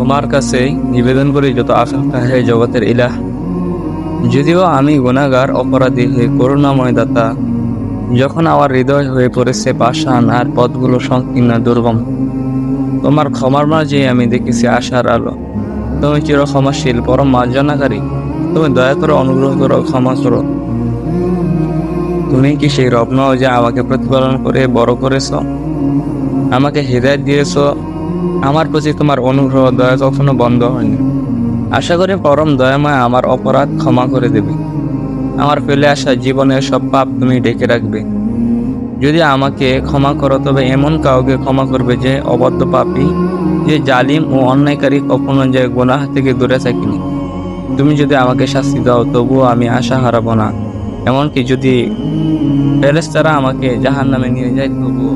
তোমার কাছে নিবেদন করি যত আকাঙ্ক্ষা হে জগতের ইলাহ। যদিও আমি গুনাহগার অপরাধী হে করুণাময় দাতা, যখন আমার হৃদয় হয়ে পড়েছে পাষাণ আর পথগুলো সংকীর্ণ দুর্গম, তোমার ক্ষমার মাঝে আমি দেখেছি আশার আলো। তুমি চির ক্ষমাশীল, পরম মার্জনাকারী। তুমি দয়া করো, অনুগ্রহ করো, ক্ষমা করো। তুমি কি সেই রব নও যে আমাকে প্রতিপালন করে বড় করেছ, আমাকে হৃদায়ত দিয়েছ? আমার প্রতি তোমার অনুগ্রহ দয়া কখনো বন্ধ হয়নি। আশা করি পরম দয়াময় আমার অপরাধ ক্ষমা করে দেবে। আমার ফেলে আসা জীবনের সব পাপ তুমি ঢেকে রাখবে। যদি আমাকে ক্ষমা করো, তবে এমন কাউকে ক্ষমা করবে যে অবদ্ধ পাপী, যে জালিম ও অন্যায়কারী, কখনো যে গুনাহ থেকে দূরে থাকেনি। তুমি যদি আমাকে শাস্তি দাও, তবুও আমি আশা হারাবো না। এমনকি যদি ফেরেশতারা আমাকে জাহান্নামে নিয়ে যায়, তবুও